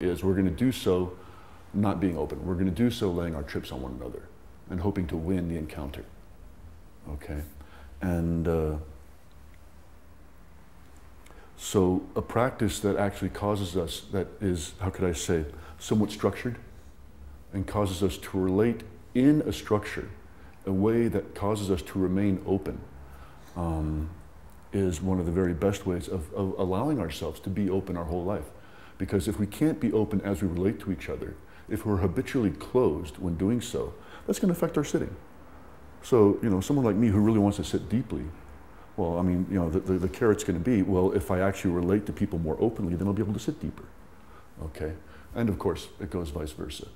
is we're going to do so not being open. We're going to do so laying our chips on one another and hoping to win the encounter. Okay? And so a practice that actually causes us, that is, how could I say, somewhat structured and causes us to relate in a structure, a way that causes us to remain open, is one of the very best ways of allowing ourselves to be open our whole life. Because if we can't be open as we relate to each other, if we're habitually closed when doing so, that's going to affect our sitting. So, you know, someone like me who really wants to sit deeply, well, I mean, you know, the carrot's going to be, well, if I actually relate to people more openly, then I'll be able to sit deeper. Okay? And of course, it goes vice versa.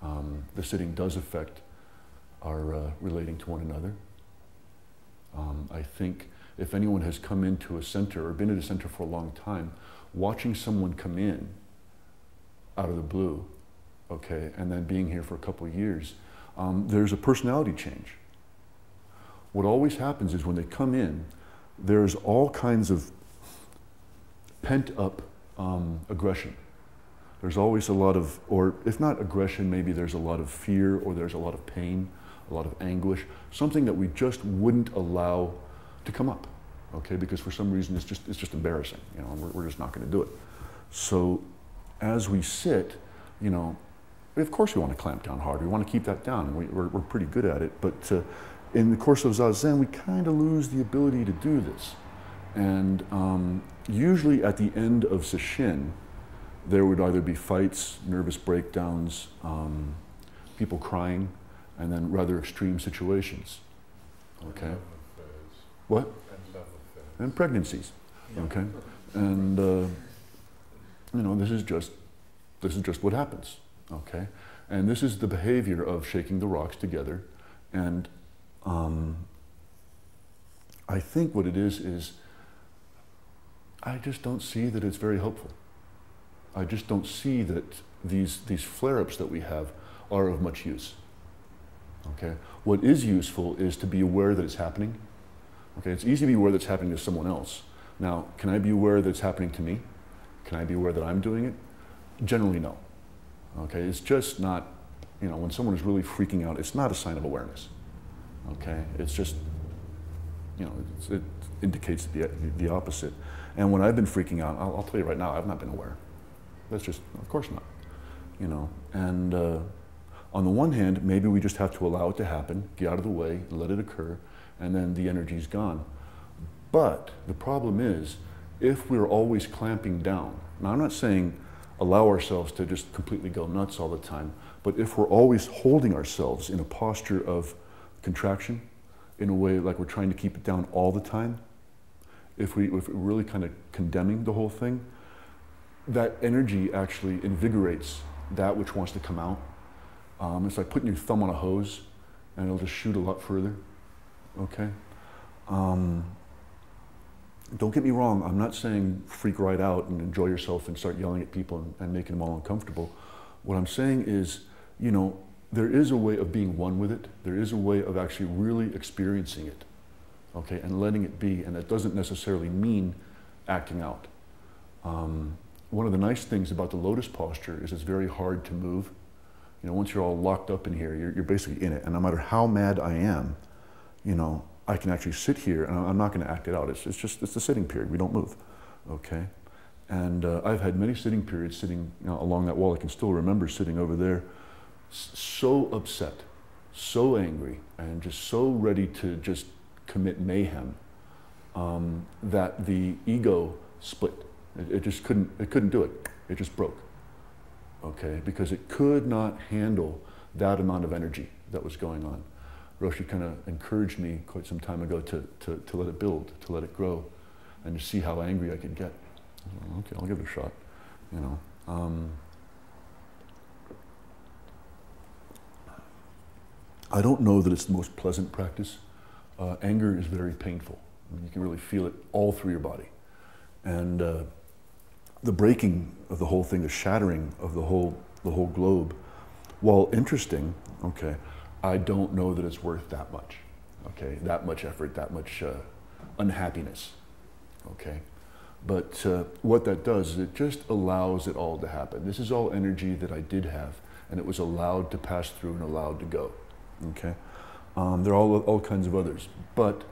The sitting does affect our relating to one another. I think if anyone has come into a center or been at a center for a long time, watching someone come in out of the blue, okay, and then being here for a couple of years, there's a personality change. What always happens is when they come in, there's all kinds of pent-up aggression. There's always a lot of, or if not aggression, maybe there's a lot of fear, or there's a lot of pain, a lot of anguish, something that we just wouldn't allow to come up, okay? Because for some reason it's just embarrassing, you know, and we're just not going to do it. So as we sit, you know, of course we want to clamp down hard. We want to keep that down. We're pretty good at it, but in the course of Zazen, we kind of lose the ability to do this. And usually at the end of Sesshin, there would either be fights, nervous breakdowns, people crying, and then rather extreme situations. Okay? What? And pregnancies. Okay? And you know, this is just what happens. Okay? And this is the behavior of shaking the rocks together. And I think what it is I just don't see that it's very helpful. I just don't see that these flare-ups that we have are of much use. Okay? What is useful is to be aware that it's happening. Okay? It's easy to be aware that it's happening to someone else. Now, can I be aware that it's happening to me? Can I be aware that I'm doing it? Generally, no. Okay? It's just not, you know, when someone is really freaking out, it's not a sign of awareness. Okay? It's just, you know, it indicates the opposite. And when I've been freaking out, I'll tell you right now, I've not been aware. That's just, of course not, you know. And on the one hand, maybe we just have to allow it to happen, get out of the way, let it occur, and then the energy's gone. But the problem is, if we're always clamping down, now I'm not saying allow ourselves to just completely go nuts all the time, but if we're always holding ourselves in a posture of contraction, in a way like we're trying to keep it down all the time, if we're really kind of condemning the whole thing, that energy actually invigorates that which wants to come out. It's like putting your thumb on a hose and it'll just shoot a lot further, okay? Don't get me wrong, I'm not saying freak right out and enjoy yourself and start yelling at people and making them all uncomfortable. What I'm saying is, you know, there is a way of being one with it. There is a way of actually really experiencing it, okay, and letting it be, and that doesn't necessarily mean acting out. One of the nice things about the lotus posture is it's very hard to move. You know, once you're all locked up in here, you're basically in it. And no matter how mad I am, you know, I can actually sit here and I'm not going to act it out. It's the sitting period. We don't move, okay? And I've had many sitting periods sitting, you know, along that wall. I can still remember sitting over there, so upset, so angry, and just so ready to just commit mayhem that the ego split. It just couldn't do it. It just broke, okay? Because it could not handle that amount of energy that was going on. Roshi kind of encouraged me quite some time ago to let it build, to let it grow, and to see how angry I could get. Okay, I'll give it a shot, you know. I don't know that it's the most pleasant practice. Anger is very painful. I mean, you can really feel it all through your body. And the breaking of the whole thing, the shattering of the whole globe, while interesting, okay, I don't know that it's worth that much, okay, that much effort, that much unhappiness, okay. But what that does is it just allows it all to happen. This is all energy that I did have, and it was allowed to pass through and allowed to go. Okay? There are all kinds of others. But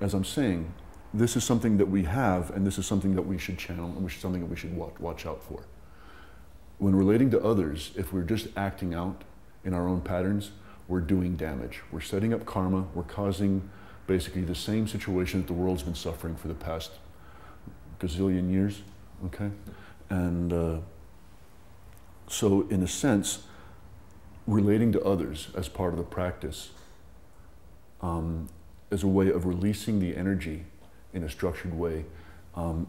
as I'm saying, this is something that we have, and this is something that we should channel, and something that we should watch out for. When relating to others, if we're just acting out in our own patterns, we're doing damage. We're setting up karma. We're causing basically the same situation that the world's been suffering for the past gazillion years, okay? And so in a sense, relating to others as part of the practice as a way of releasing the energy in a structured way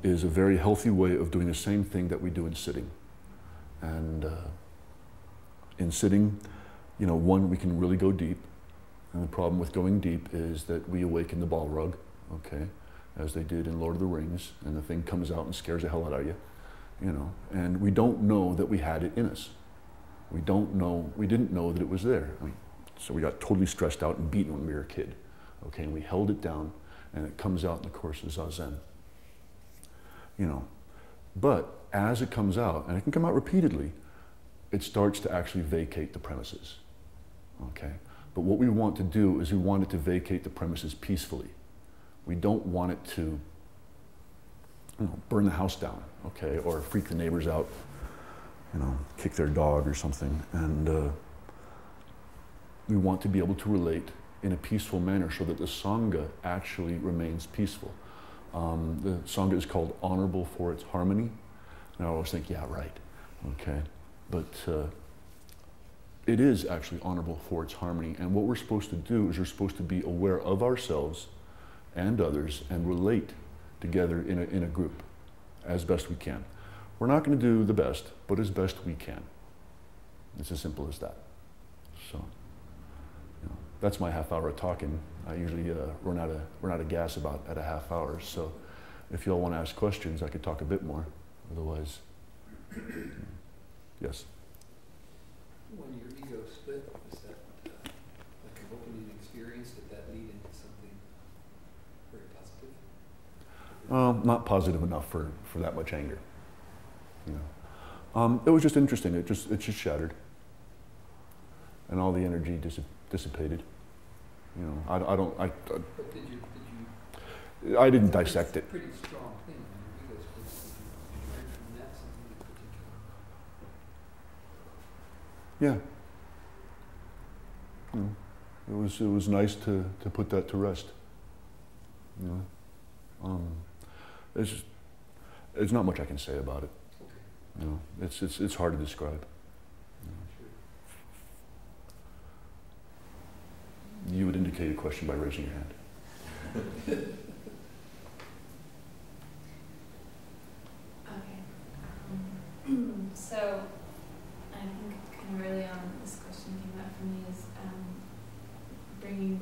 is a very healthy way of doing the same thing that we do in sitting. And in sitting, you know, one, we can really go deep. And the problem with going deep is that we awaken the Balrog, okay, as they did in Lord of the Rings, and the thing comes out and scares the hell out of you, you know, and we don't know that we had it in us. We don't know, we didn't know that it was there. I mean, so we got totally stressed out and beaten when we were a kid, okay, and we held it down, and it comes out in the course of Zazen, you know. But as it comes out, and it can come out repeatedly, it starts to actually vacate the premises, okay? But what we want to do is we want it to vacate the premises peacefully. We don't want it to, you know, burn the house down, okay, or freak the neighbors out, you know, kick their dog or something. And we want to be able to relate in a peaceful manner so that the Sangha actually remains peaceful. The Sangha is called honorable for its harmony. And I always think, yeah, right, okay. But it is actually honorable for its harmony. And what we're supposed to do is we're supposed to be aware of ourselves and others and relate together in a group as best we can. We're not going to do the best, but as best we can. It's as simple as that. So, you know, that's my half hour of talking. I usually run out of gas about at a half hour. So if you all want to ask questions, I could talk a bit more. Otherwise, yes. When your ego split, was that like an opening experience? Did that lead into something very positive? Not positive enough for that much anger. You know, it was just interesting. It just shattered, and all the energy dissipated. You know, But did you? I didn't dissect it. It's a pretty strong thing. When your ego splits, did you learn from that something in particular? Yeah. You know, it was nice to put that to rest. You know, there's not much I can say about it. Okay. You know, it's hard to describe. You know. Sure. You would indicate a question by raising your hand. Okay. So I think kind of early on this question came up for me is bringing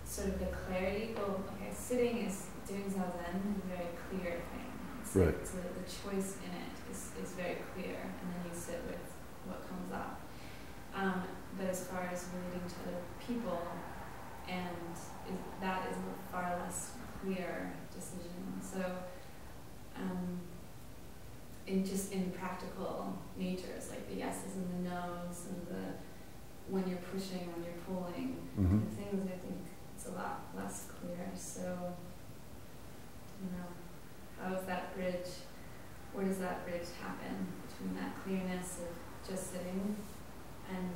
sort of the clarity. Well, okay, sitting is doing Zazen is a very clear thing. Right. So the choice in it is very clear, and then you sit with what comes up. But as far as relating to other people, that is a far less clear decision. So in practical natures, like the yeses and the nos, and the when you're pushing, when you're pulling, Mm-hmm. the things, I think it's a lot less clear. So, you know, how is that bridge, where does that bridge happen between that clearness of just sitting and